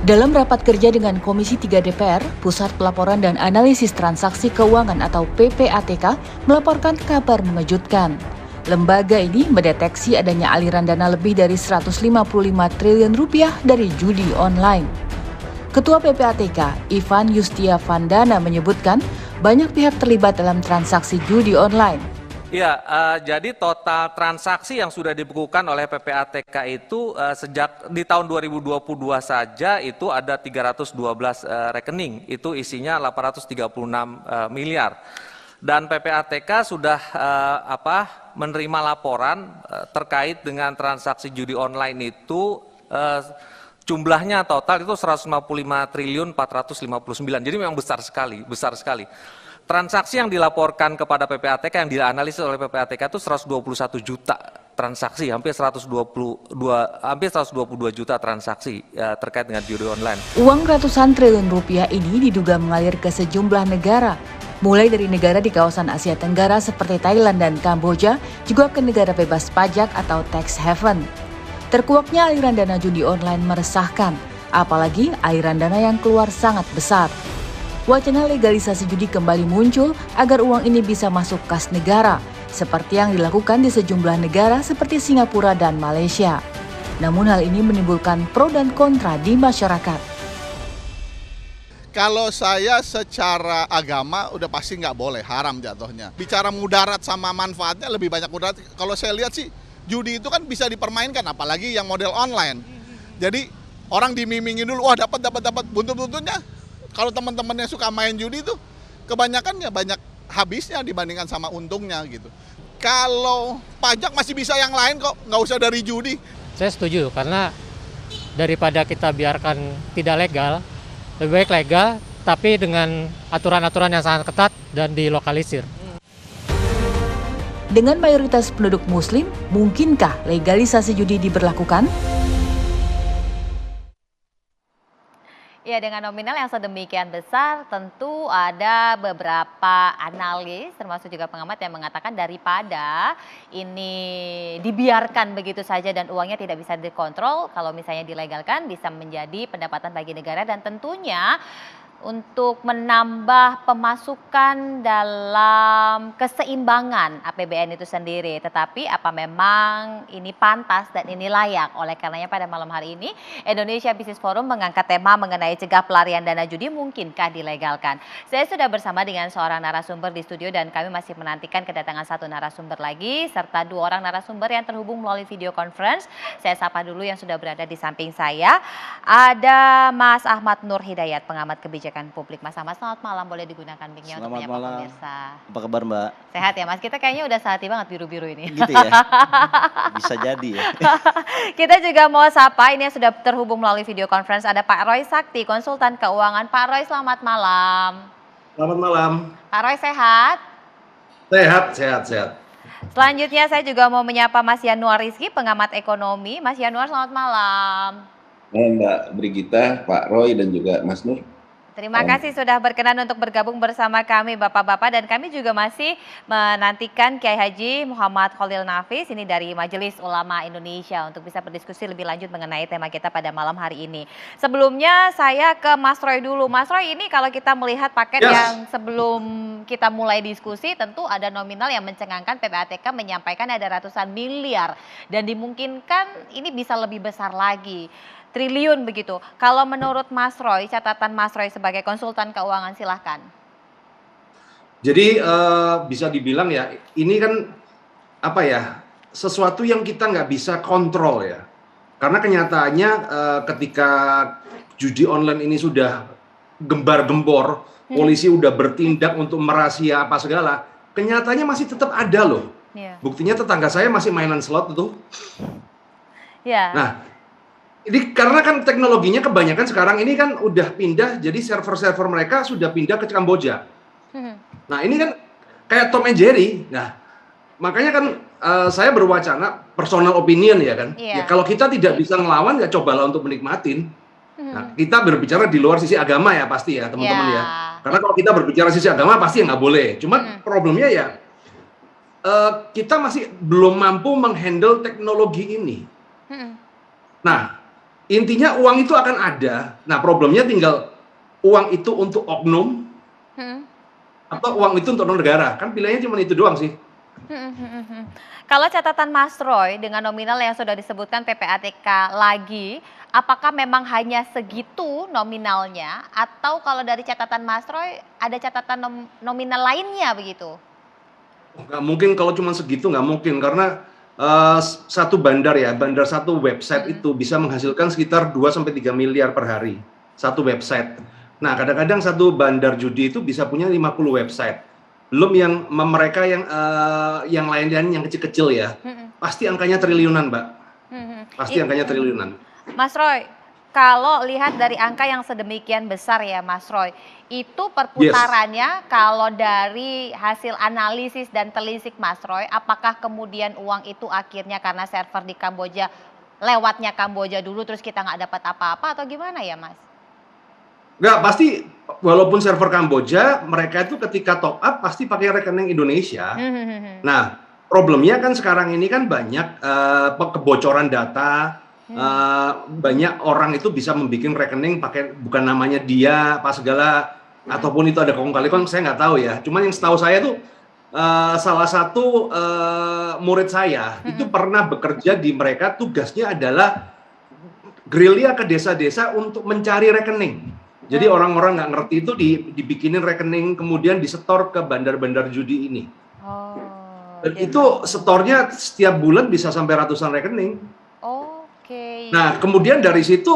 Dalam rapat kerja dengan Komisi 3 DPR, Pusat Pelaporan dan Analisis Transaksi Keuangan atau PPATK melaporkan kabar mengejutkan. Lembaga ini mendeteksi adanya aliran dana lebih dari 155 triliun rupiah dari judi online. Ketua PPATK, Ivan Yustia Vandana menyebutkan banyak pihak terlibat dalam transaksi judi online. Ya, jadi total transaksi yang sudah dibukukan oleh PPATK itu sejak di tahun 2022 saja itu ada 312 rekening, itu isinya 836 miliar. Dan PPATK sudah menerima laporan terkait dengan transaksi judi online itu jumlahnya total itu 155 triliun 459. Jadi memang besar sekali, besar sekali. Transaksi yang dilaporkan kepada PPATK yang dianalisis oleh PPATK itu 121 juta transaksi, hampir 122 juta transaksi terkait dengan judi online. Uang ratusan triliun rupiah ini diduga mengalir ke sejumlah negara, mulai dari negara di kawasan Asia Tenggara seperti Thailand dan Kamboja, juga ke negara bebas pajak atau tax haven. Terkuaknya aliran dana judi online meresahkan, apalagi aliran dana yang keluar sangat besar. Wacana legalisasi judi kembali muncul agar uang ini bisa masuk kas negara, seperti yang dilakukan di sejumlah negara seperti Singapura dan Malaysia. Namun hal ini menimbulkan pro dan kontra di masyarakat. Kalau saya secara agama udah pasti nggak boleh, haram jatuhnya. Bicara mudarat sama manfaatnya lebih banyak mudarat. Kalau saya lihat sih judi itu kan bisa dipermainkan, apalagi yang model online. Jadi orang dimimingin dulu, wah dapat, buntut-buntutnya. Kalau teman-teman yang suka main judi itu kebanyakan ya banyak habisnya dibandingkan sama untungnya gitu. Kalau pajak masih bisa yang lain kok, nggak usah dari judi. Saya setuju karena daripada kita biarkan tidak legal, lebih baik legal tapi dengan aturan-aturan yang sangat ketat dan dilokalisir. Dengan mayoritas penduduk muslim, mungkinkah legalisasi judi diberlakukan? Ya, dengan nominal yang sedemikian besar tentu ada beberapa analis termasuk juga pengamat yang mengatakan daripada ini dibiarkan begitu saja dan uangnya tidak bisa dikontrol, kalau misalnya dilegalkan bisa menjadi pendapatan bagi negara dan tentunya untuk menambah pemasukan dalam keseimbangan APBN itu sendiri. Tetapi apa memang ini pantas dan ini layak? Oleh karenanya pada malam hari ini Indonesia Business Forum mengangkat tema mengenai cegah pelarian dana judi, mungkinkah dilegalkan? Saya sudah bersama dengan seorang narasumber di studio dan kami masih menantikan kedatangan satu narasumber lagi serta dua orang narasumber yang terhubung melalui video conference. Saya sapa dulu yang sudah berada di samping saya. Ada Mas Ahmad Nur Hidayat, pengamat kebijakan publik. Mas Ahmad, selamat malam. Boleh digunakan mic-nya untuk menyapa pemirsa. Apa kabar, Mbak? Sehat ya, Mas? Kita kayaknya udah sehati banget biru-biru ini. Gitu ya? Bisa jadi ya. Kita juga mau sapa, ini sudah terhubung melalui video conference. Ada Pak Roy Sakti, konsultan keuangan. Pak Roy, selamat malam. Selamat malam. Pak Roy sehat? Sehat. Selanjutnya saya juga mau menyapa Mas Yanuar Rizky, pengamat ekonomi. Mas Yanuar, selamat malam. Mbak Brigita, Pak Roy, dan juga Mas Nur. Terima kasih sudah berkenan untuk bergabung bersama kami Bapak-Bapak, dan kami juga masih menantikan Kiai Haji Muhammad Khalil Nafis ini dari Majelis Ulama Indonesia untuk bisa berdiskusi lebih lanjut mengenai tema kita pada malam hari ini. Sebelumnya saya ke Mas Roy dulu. Mas Roy, ini kalau kita melihat paket yang sebelum kita mulai diskusi tentu ada nominal yang mencengangkan. PPATK menyampaikan ada ratusan miliar dan dimungkinkan ini bisa lebih besar lagi. Triliun begitu. Kalau menurut Mas Roy, catatan Mas Roy sebagai konsultan keuangan, silahkan. Jadi bisa dibilang ya, ini kan sesuatu yang kita nggak bisa kontrol ya. Karena kenyataannya ketika judi online ini sudah gembar-gembor, polisi udah bertindak untuk merahasia apa segala, kenyataannya masih tetap ada loh. Buktinya tetangga saya masih mainan slot itu. Nah, ini karena kan teknologinya kebanyakan sekarang ini kan udah pindah, jadi server-server mereka sudah pindah ke Kamboja. Nah ini kan kayak Tom and Jerry. Nah makanya kan saya berwacana personal opinion ya kan. Ya, kalau kita tidak bisa ngelawan ya cobalah untuk menikmatin. Nah kita berbicara di luar sisi agama ya pasti ya teman-teman ya. Karena kalau kita berbicara sisi agama pasti ya nggak boleh. Cuma problemnya ya kita masih belum mampu menghandle teknologi ini. Nah intinya uang itu akan ada. Nah, problemnya tinggal uang itu untuk oknum atau uang itu untuk negara. Kan pilihannya cuma itu doang sih. Kalau catatan Mas Roy dengan nominal yang sudah disebutkan PPATK lagi, apakah memang hanya segitu nominalnya atau kalau dari catatan Mas Roy ada catatan nominal lainnya begitu? Nggak mungkin kalau cuma segitu, nggak mungkin karena satu bandar satu website itu bisa menghasilkan sekitar 2-3 miliar per hari satu website. Nah, kadang-kadang satu bandar judi itu bisa punya 50 website. Belum yang mereka yang lain-lain yang kecil-kecil ya. Pasti angkanya triliunan, Mbak. Pasti angkanya triliunan. Mas Roy, kalau lihat dari angka yang sedemikian besar ya Mas Roy, itu perputarannya kalau dari hasil analisis dan telisik Mas Roy, apakah kemudian uang itu akhirnya karena server di Kamboja, lewatnya Kamboja dulu terus kita nggak dapat apa-apa atau gimana ya Mas? Nggak, pasti walaupun server Kamboja, mereka itu ketika top up pasti pakai rekening Indonesia. Nah, problemnya kan sekarang ini kan banyak kebocoran data, banyak orang itu bisa membuat rekening pakai bukan namanya dia, apa segala, ataupun itu ada kong kali kong, saya nggak tahu ya. Cuman yang setahu saya tuh salah satu murid saya itu pernah bekerja di mereka, tugasnya adalah gerilya ke desa-desa untuk mencari rekening. Jadi orang-orang nggak ngerti itu dibikinin rekening, kemudian disetor ke bandar-bandar judi ini. Dan itu setornya setiap bulan bisa sampai ratusan rekening. Nah, kemudian dari situ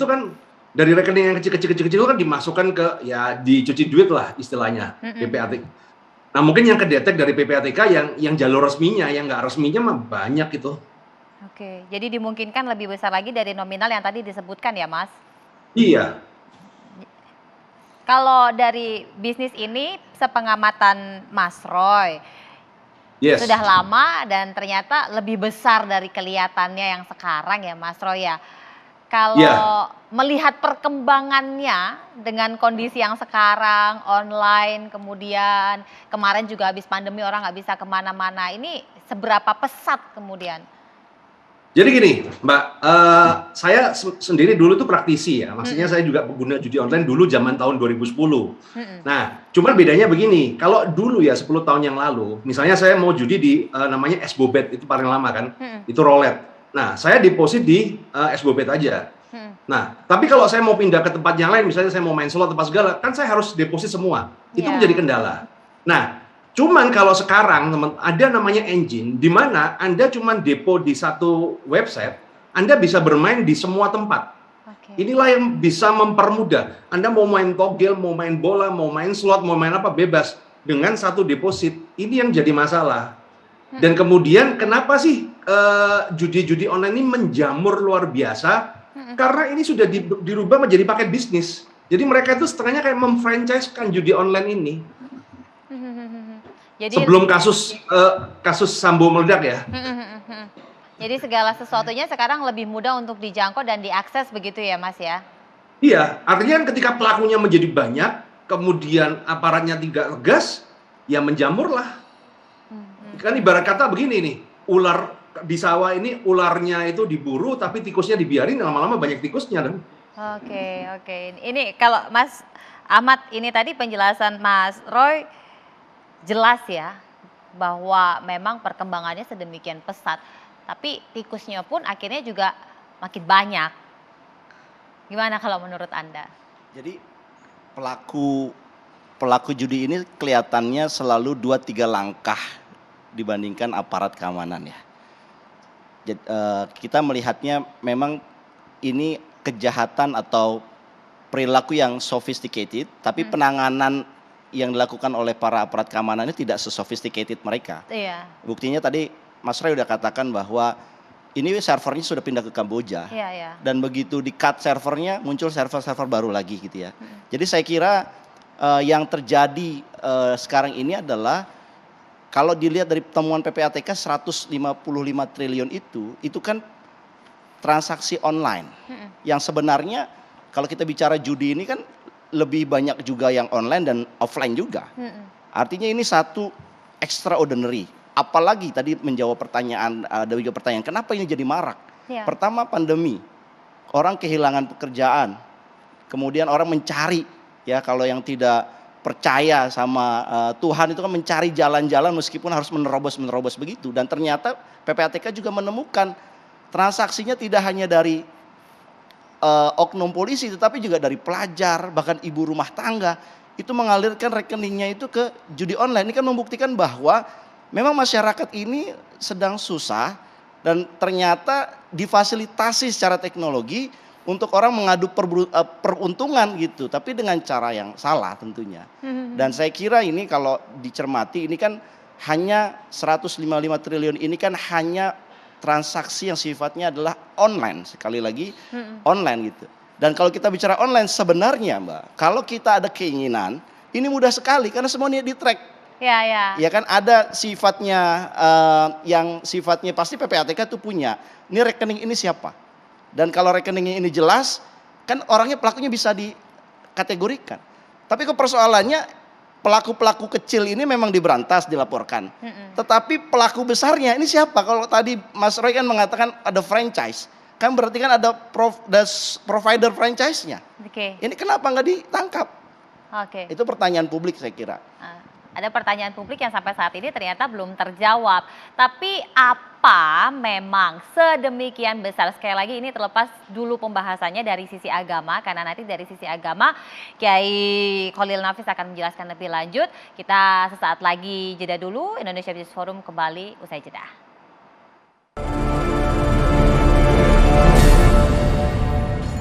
kan dari rekening yang kecil-kecil kan dimasukkan ke ya dicuci duit lah istilahnya PPATK. Nah, mungkin yang kedetek dari PPATK yang jalur resminya, yang nggak resminya mah banyak itu. Oke, jadi dimungkinkan lebih besar lagi dari nominal yang tadi disebutkan ya, Mas? Iya. Kalau dari bisnis ini, sepengamatan Mas Roy, sudah lama dan ternyata lebih besar dari kelihatannya yang sekarang ya Mas Roy ya. Kalau melihat perkembangannya dengan kondisi yang sekarang, online, kemudian kemarin juga habis pandemi orang nggak bisa kemana-mana, ini seberapa pesat kemudian? Jadi gini, Mbak, saya sendiri dulu tuh praktisi ya, maksudnya saya juga pengguna judi online dulu zaman tahun 2010. Nah, cuman bedanya begini, kalau dulu ya 10 tahun yang lalu, misalnya saya mau judi di namanya Sbobet, itu paling lama kan, itu roulette. Nah, saya deposit di Sbobet aja. Nah, tapi kalau saya mau pindah ke tempat yang lain, misalnya saya mau main slot tempat segala, kan saya harus deposit semua. Itu menjadi kendala. Nah, cuman kalau sekarang ada namanya engine, di mana Anda cuman depo di satu website, Anda bisa bermain di semua tempat. Inilah yang bisa mempermudah. Anda mau main togel, mau main bola, mau main slot, mau main apa, bebas. Dengan satu deposit, ini yang jadi masalah. Dan kemudian kenapa sih judi-judi online ini menjamur luar biasa? Karena ini sudah dirubah menjadi paket bisnis. Jadi mereka itu setengahnya kayak memfranchise-kan judi online ini. Jadi, sebelum kasus Sambo meledak ya. Jadi segala sesuatunya sekarang lebih mudah untuk dijangkau dan diakses begitu ya Mas ya? Iya, artinya ketika pelakunya menjadi banyak, kemudian aparatnya tidak tegas, ya menjamur lah. Kan ibarat kata begini nih, ular di sawah ini ularnya itu diburu tapi tikusnya dibiarin, lama-lama banyak tikusnya kan. Oke. Ini kalau Mas Ahmad, ini tadi penjelasan Mas Roy jelas ya bahwa memang perkembangannya sedemikian pesat, tapi tikusnya pun akhirnya juga makin banyak. Gimana kalau menurut Anda? Jadi pelaku judi ini kelihatannya selalu 2-3 langkah dibandingkan aparat keamanan ya. Jadi, kita melihatnya memang ini kejahatan atau perilaku yang sophisticated, tapi penanganan yang dilakukan oleh para aparat keamanan ini tidak sesophisticated mereka. Buktinya tadi Mas Roy udah katakan bahwa ini servernya sudah pindah ke Kamboja. Dan begitu di-cut servernya muncul server-server baru lagi gitu ya. Jadi saya kira yang terjadi sekarang ini adalah kalau dilihat dari temuan PPATK 155 triliun itu kan transaksi online. Yang sebenarnya kalau kita bicara judi ini kan lebih banyak juga yang online dan offline juga. Artinya ini satu extraordinary. Apalagi tadi menjawab pertanyaan, ada juga pertanyaan kenapa ini jadi marak. Pertama pandemi. orang kehilangan pekerjaan, kemudian orang mencari, ya kalau yang tidak percaya sama Tuhan itu kan mencari jalan-jalan meskipun harus menerobos begitu. Dan ternyata PPATK juga menemukan transaksinya tidak hanya dari oknum polisi, tetapi juga dari pelajar, bahkan ibu rumah tangga, itu mengalirkan rekeningnya itu ke judi online. Ini kan membuktikan bahwa memang masyarakat ini sedang susah dan ternyata difasilitasi secara teknologi untuk orang mengadu peruntungan gitu, tapi dengan cara yang salah tentunya. Dan saya kira ini kalau dicermati, ini kan hanya 155 triliun ini kan hanya transaksi yang sifatnya adalah online, sekali lagi online gitu. Dan kalau kita bicara online sebenarnya Mbak, kalau kita ada keinginan, ini mudah sekali karena semuanya di-track. Ya kan ada sifatnya yang sifatnya pasti PPATK itu punya. Ini rekening ini siapa? Dan kalau rekeningnya ini jelas, kan orangnya pelakunya bisa dikategorikan. Tapi persoalannya pelaku-pelaku kecil ini memang diberantas, dilaporkan. Tetapi pelaku besarnya ini siapa? Kalau tadi Mas Roy kan mengatakan ada franchise. Kan berarti kan ada provider franchise-nya. Ini kenapa nggak ditangkap? Itu pertanyaan publik saya kira. Ada pertanyaan publik yang sampai saat ini ternyata belum terjawab. Tapi apa memang sedemikian besar? Sekali lagi ini terlepas dulu pembahasannya dari sisi agama. Karena nanti dari sisi agama Kiai Khalil Nafis akan menjelaskan lebih lanjut. Kita sesaat lagi jeda dulu. Indonesia Business Forum kembali usai jeda.